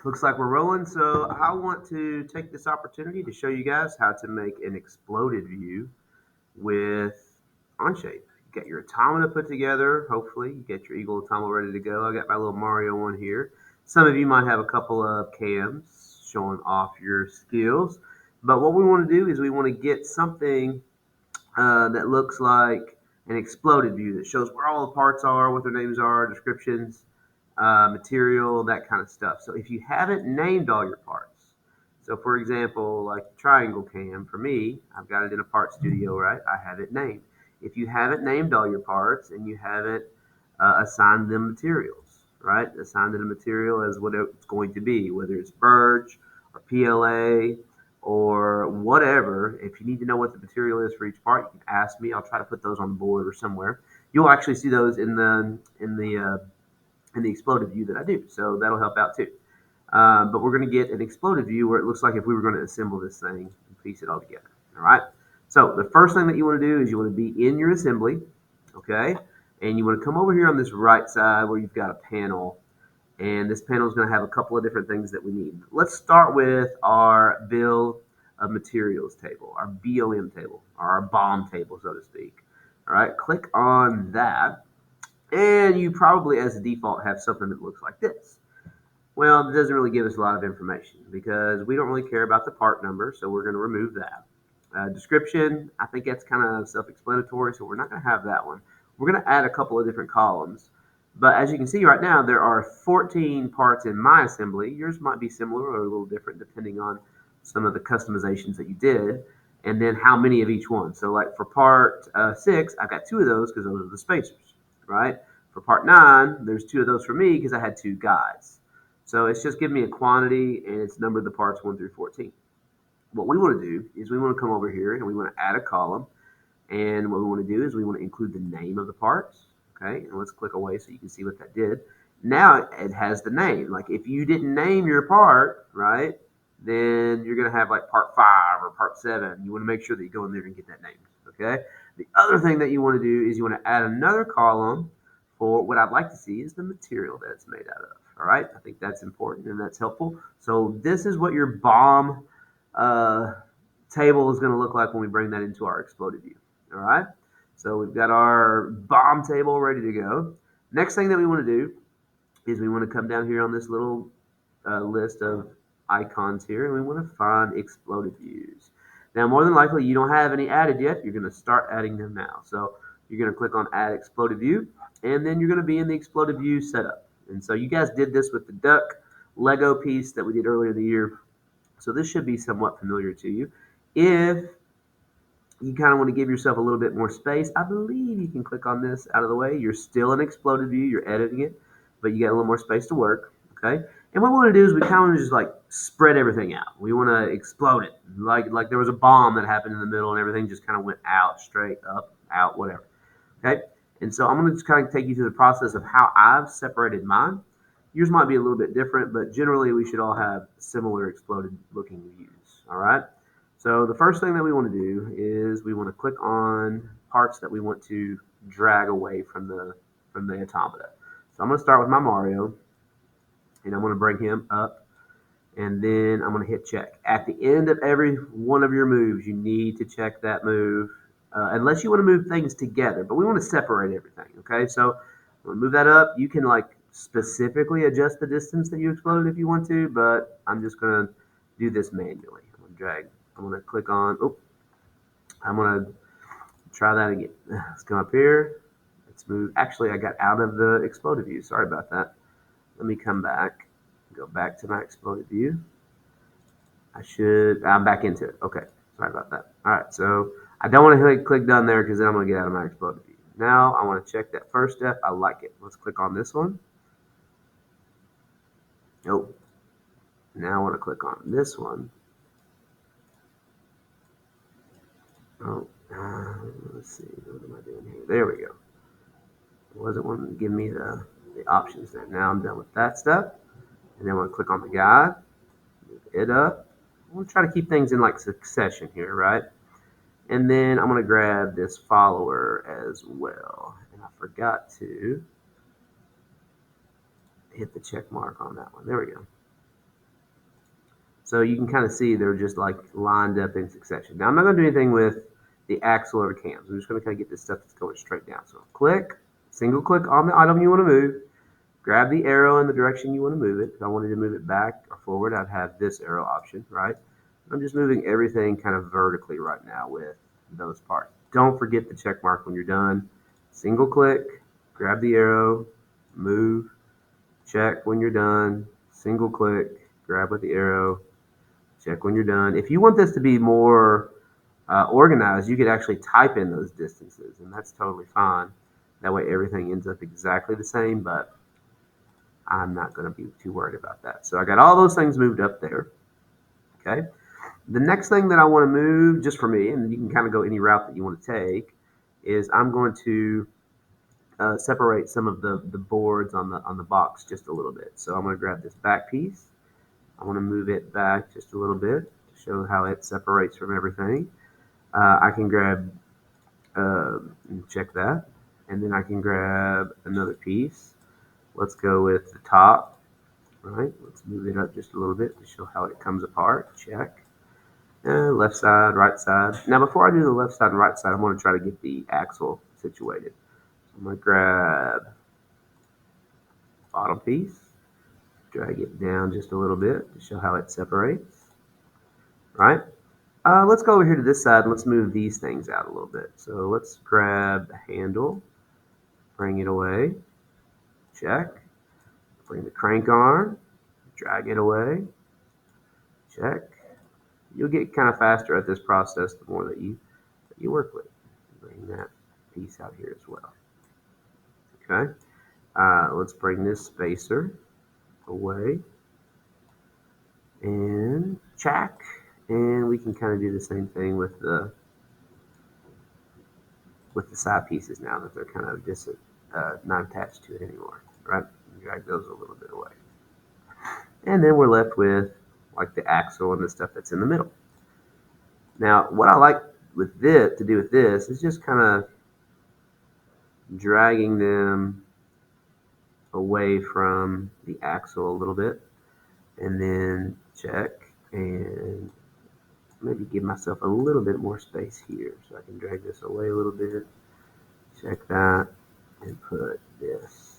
looks like we're rolling. So I want to take this opportunity to show you guys how to make an exploded view with Onshape. You got your automata put together. Hopefully, you get your Eagle automata ready to go. I got my little Mario one here. Some of you might have a couple of cams showing off your skills. But what we want to do is we want to get something that looks like an exploded view that shows where all the parts are, what their names are, descriptions, material, that kind of stuff. So if you haven't named all your parts, so for example, like the triangle cam, for me, I've got it in a part studio, right? I have it named. If you haven't named all your parts and you haven't assigned them materials, right? Assigned it a material as what it's going to be, whether it's birch or PLA or whatever. If you need to know what the material is for each part, you can ask me. I'll try to put those on the board or somewhere. You'll actually see those in the exploded view that I do. So that'll help out too. But we're going to get an exploded view where it looks like if we were going to assemble this thing and piece it all together. All right. So the first thing that you want to do is you want to be in your assembly, okay? And you want to come over here on this right side where you've got a panel. And this panel is going to have a couple of different things that we need. Let's start with our bill of materials table, our BOM table, or our BOM table, so to speak. All right, click on that. And you probably, as a default, have something that looks like this. Well, it doesn't really give us a lot of information because we don't really care about the part number, so we're going to remove that. Description, I think that's kind of self-explanatory, so we're not going to have that one. We're going to add a couple of different columns. But as you can see right now, there are 14 parts in my assembly. Yours might be similar or a little different depending on some of the customizations that you did, and then how many of each one. So like for part 6, I've got 2 of those because those are the spacers, right? For part 9, there's 2 of those for me because I had 2 guides. So it's just giving me a quantity, and it's numbered the parts 1 through 14. What we want to do is we want to come over here and we want to add a column. And what we want to do is we want to include the name of the parts. Okay, and let's click away so you can see what that did. Now it has the name. Like if you didn't name your part, right, then you're going to have like part 5 or part 7. You want to make sure that you go in there and get that name. Okay. The other thing that you want to do is you want to add another column for what I'd like to see is the material that it's made out of. All right. I think that's important and that's helpful. So this is what your BOM table is going to look like when we bring that into our exploded view. All right. So we've got our BOM table ready to go. Next thing that we want to do is we want to come down here on this little list of icons here, and we want to find exploded views. Now, more than likely, you don't have any added yet. You're going to start adding them now. So you're going to click on Add Exploded View, and then you're going to be in the exploded view setup. And so you guys did this with the duck Lego piece that we did earlier in the year. So this should be somewhat familiar to you. If you kind of want to give yourself a little bit more space, I believe you can click on this out of the way. You're still in exploded view. You're editing it, but you got a little more space to work. Okay. And what we want to do is we kind of want to just like spread everything out. We want to explode it. Like there was a bomb that happened in the middle and everything just kind of went out, straight up, out, whatever. Okay. And so I'm going to just kind of take you through the process of how I've separated mine. Yours might be a little bit different, but generally we should all have similar exploded looking views. All right. So the first thing that we want to do is we want to click on parts that we want to drag away from the automata. So I'm going to start with my Mario, and I'm going to bring him up, and then I'm going to hit check. At the end of every one of your moves, you need to check that move, unless you want to move things together, but we want to separate everything, okay? So I'm going to move that up. You can like specifically adjust the distance that you exploded if you want to, but I'm just going to do this manually. I'm going to drag. I'm going to click on, I'm going to try that again. Let's come up here. Let's move. Actually, I got out of the exploded view. Sorry about that. Let me come back, go back to my exploded view. I'm back into it. Okay. Sorry about that. All right. So I don't want to click done there because then I'm going to get out of my exploded view. Now I want to check that first step. I like it. Let's click on this one. Nope. Now I want to click on this one. Let's see. What am I doing here? There we go. It wasn't wanting to give me the options there. Now I'm done with that stuff. And then I'm going to click on the guide, move it up. I'm going to try to keep things in like succession here, right? And then I'm going to grab this follower as well. And I forgot to hit the check mark on that one. There we go. So you can kind of see they're just like lined up in succession. Now I'm not going to do anything with the axle or the cams. I'm just going to kind of get this stuff that's going straight down. So click, single click on the item you want to move, grab the arrow in the direction you want to move it. If I wanted to move it back or forward, I'd have this arrow option, right? I'm just moving everything kind of vertically right now with those parts. Don't forget the check mark when you're done. Single click, grab the arrow, move, check when you're done, single click, grab with the arrow, check when you're done. If you want this to be more organized, you could actually type in those distances, and that's totally fine. That way everything ends up exactly the same, but I'm not going to be too worried about that. So I got all those things moved up there. Okay. The next thing that I want to move, just for me, and you can kind of go any route that you want to take, is I'm going to separate some of the boards on the box just a little bit. So I'm going to grab this back piece. I want to move it back just a little bit to show how it separates from everything. I can grab, check that, and then I can grab another piece. Let's go with the top. All right, let's move it up just a little bit to show how it comes apart. Check. Left side, right side. Now, before I do the left side and right side, I'm going to try to get the axle situated. So I'm going to grab bottom piece, drag it down just a little bit to show how it separates. Right? Let's go over here to this side and let's move these things out a little bit. So let's grab the handle, bring it away. Check. Bring the crank arm, drag it away. Check. You'll get kind of faster at this process the more that you work with. Bring that piece out here as well. Okay. Let's bring this spacer away and check. And we can kind of do the same thing with the side pieces now that they're kind of just not attached to it anymore. Right? Drag those a little bit away. And then we're left with like the axle and the stuff that's in the middle. Now, what I like with this to do with this is just kind of dragging them away from the axle a little bit, and then check and maybe give myself a little bit more space here, so I can drag this away a little bit. Check that and put this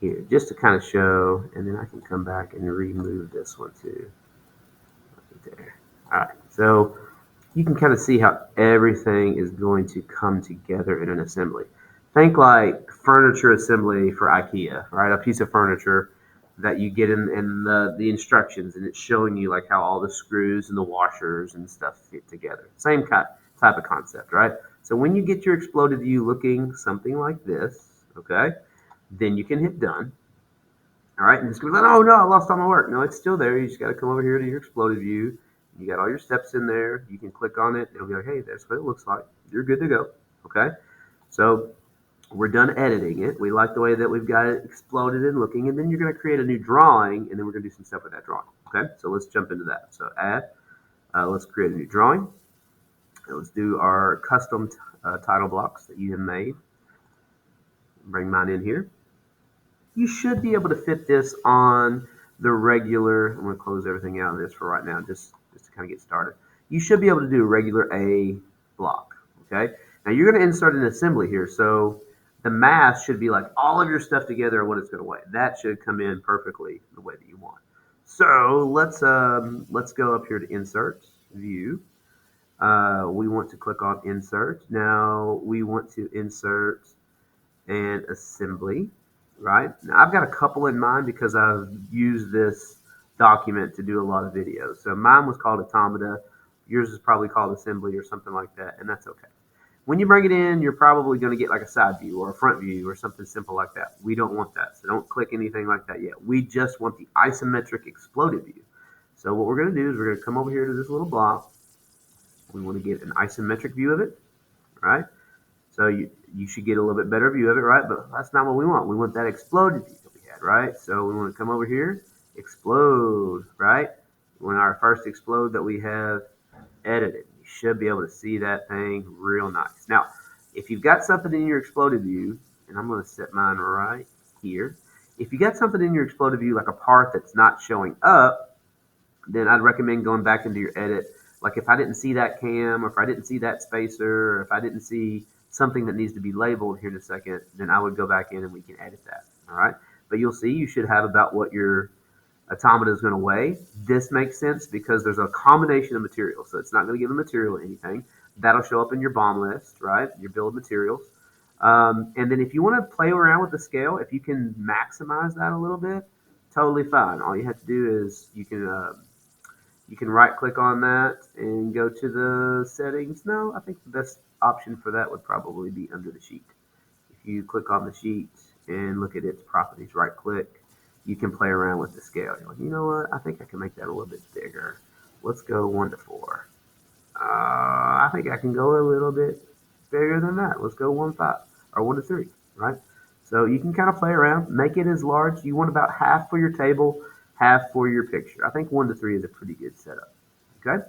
here just to kind of show, and then I can come back and remove this one too. Right there. All right, so you can kind of see how everything is going to come together in an assembly. Think like furniture assembly for IKEA, right? A piece of furniture that you get in the instructions, and it's showing you like how all the screws and the washers and stuff fit together. Same type of concept, right? So when you get your exploded view looking something like this, okay, then you can hit done. All right, and it's going to be like, oh no, I lost all my work. No, it's still there. You just got to come over here to your exploded view. You got all your steps in there. You can click on it. It'll be like, hey, that's what it looks like. You're good to go. Okay, so we're done editing it. We like the way that we've got it exploded and looking, and then you're going to create a new drawing, and then we're going to do some stuff with that drawing. Okay, so let's jump into that. So add, let's create a new drawing. And let's do our custom title blocks that you have made. Bring mine in here. You should be able to fit this on the regular. I'm going to close everything out of this for right now, just to kind of get started. You should be able to do a regular A block. Okay. Now you're going to insert an assembly here, so the math should be like all of your stuff together and what it's going to weigh. That should come in perfectly the way that you want. So let's go up here to Insert View. We want to click on Insert. Now we want to insert an assembly. Right? Now, I've got a couple in mind because I've used this document to do a lot of videos. So mine was called Automata. Yours is probably called Assembly or something like that, and that's okay. When you bring it in, you're probably going to get like a side view or a front view or something simple like that. We don't want that, so don't click anything like that yet. We just want the isometric exploded view. So what we're going to do is we're going to come over here to this little block. We want to get an isometric view of it, right? So you should get a little bit better view of it, right? But that's not what we want. We want that exploded view that we had, right? So we want to come over here, explode, right? We want our first explode that we have edited. You should be able to see that thing real nice. Now, if you've got something in your exploded view, and I'm going to set mine right here. If you got something in your exploded view, like a part that's not showing up, then I'd recommend going back into your edit. Like if I didn't see that cam, or if I didn't see that spacer, or if I didn't see something that needs to be labeled here in a second, then I would go back in and we can edit that. All right. But you'll see you should have about what your automata is going to weigh. This makes sense because there's a combination of materials. So it's not going to give a material anything. That'll show up in your BOM list, right? Your bill of materials. And then if you want to play around with the scale, if you can maximize that a little bit, totally fine. All you have to do is you can right click on that and go to the settings. No, I think the best option for that would probably be under the sheet. If you click on the sheet and look at its properties, right click, you can play around with the scale. You're like, you know what? I think I can make that a little bit bigger. Let's go 1 to 4. I think I can go a little bit bigger than that. Let's go 1 to 5 or 1 to 3, right? So you can kind of play around, make it as large. You want about half for your table, half for your picture. I think 1 to 3 is a pretty good setup. Okay,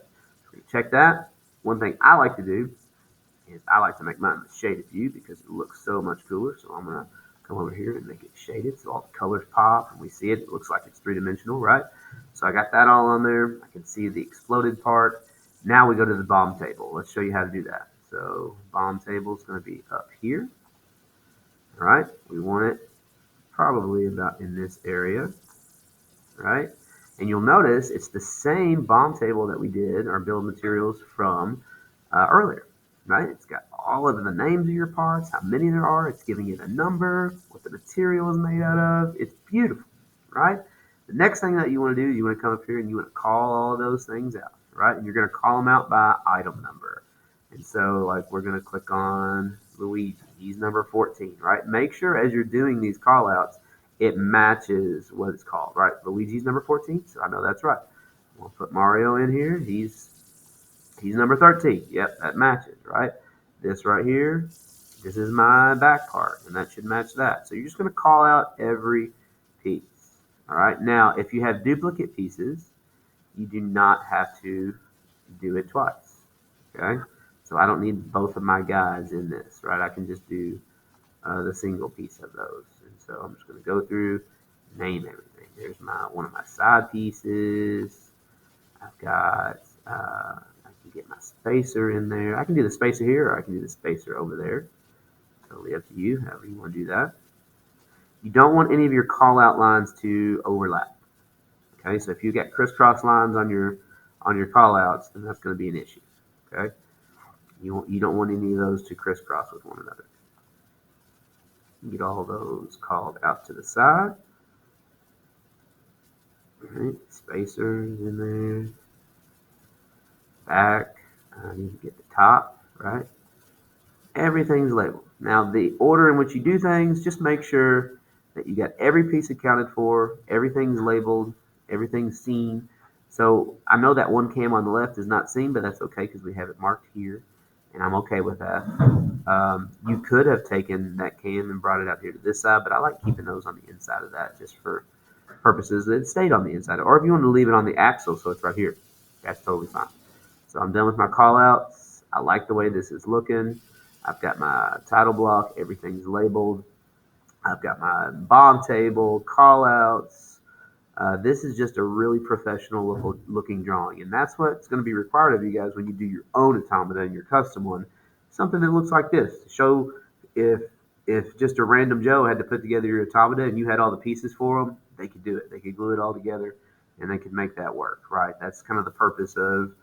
so check that. One thing I like to do is I like to make mine the shaded view because it looks so much cooler. So I'm gonna come over here and make it shaded so all the colors pop and we see it. It looks like it's three-dimensional, right? So I got that all on there. I can see the exploded part. Now we go to the BOM table. Let's show you how to do that. So BOM table is going to be up here. All right, we want it probably about in this area, right? And you'll notice it's the same BOM table that we did our bill of materials from earlier, right? It's got all of the names of your parts, how many there are. It's giving it a number, what the material is made out of. It's beautiful, right? The next thing that you want to do, you want to come up here and you want to call all of those things out, right? And you're going to call them out by item number. And so, like, we're going to click on Luigi. He's number 14, right? Make sure as you're doing these call outs, it matches what it's called, right? Luigi's number 14, so I know that's right. We'll put Mario in here. He's number 13. Yep, that matches, right? This right here, this is my back part, and that should match that. So you're just going to call out every piece. All right. Now, if you have duplicate pieces, you do not have to do it twice. Okay. So I don't need both of my guys in this, right? I can just do the single piece of those. And so I'm just going to go through, name everything. There's one of my side pieces. I've got, I can get my spacer in there. I can do the spacer here, or I can do the spacer over there. Totally up to you, however you want to do that. You don't want any of your call out lines to overlap. Okay, so if you get crisscross lines on your call outs, then that's going to be an issue. Okay, you don't want any of those to crisscross with one another. Get all those called out to the side. All right, spacers in there. Back. I need to get the top, right? Everything's labeled. Now, the order in which you do things, just make sure that you got every piece accounted for, everything's labeled, everything's seen. So I know that one cam on the left is not seen, but that's okay because we have it marked here, and I'm okay with that. You could have taken that cam and brought it out here to this side, but I like keeping those on the inside of that just for purposes that it stayed on the inside. Or if you want to leave it on the axle so it's right here, that's totally fine. So I'm done with my call outs. I like the way this is looking. I've got my title block. Everything's labeled. I've got my BOM table, call outs. This is just a really professional looking drawing. And that's what's going to be required of you guys when you do your own automata and your custom one. Something that looks like this to show if just a random Joe had to put together your automata and you had all the pieces for them, they could do it. They could glue it all together and they could make that work, right? That's kind of the purpose of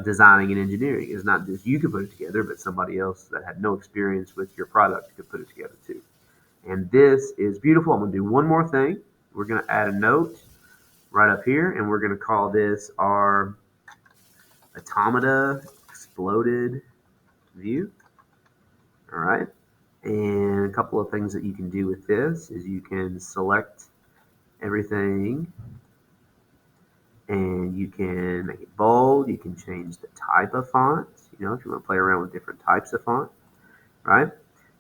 designing and engineering. Is not just you could put it together, but somebody else that had no experience with your product could put it together too. And this is beautiful. I'm going to do one more thing. We're going to add a note right up here, and we're going to call this our Automata Exploded View. All right. And a couple of things that you can do with this is you can select everything and you can make it bold. You can change the type of font, if you want to play around with different types of font, right?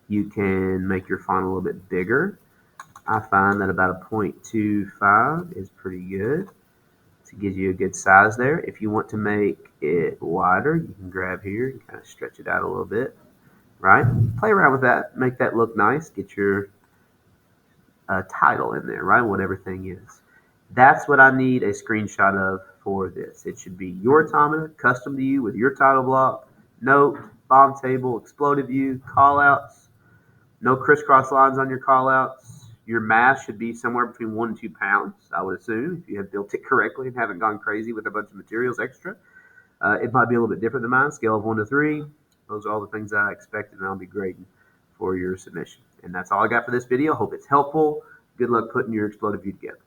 You can make your font a little bit bigger. I find that about a 0.25 is pretty good. It gives you a good size there. If you want to make it wider, you can grab here and kind of stretch it out a little bit, right? Play around with that, make that look nice. Get your title in there, right? What everything is. That's what I need a screenshot of for this. It should be your automata, custom to you with your title block, note, bomb table, exploded view, callouts, no crisscross lines on your callouts. Your mass should be somewhere between 1 and 2 pounds, I would assume, if you have built it correctly and haven't gone crazy with a bunch of materials extra. It might be a little bit different than mine, scale of 1 to 3. Those are all the things I expected, and I'll be grading for your submission. And that's all I got for this video. Hope it's helpful. Good luck putting your exploded view together.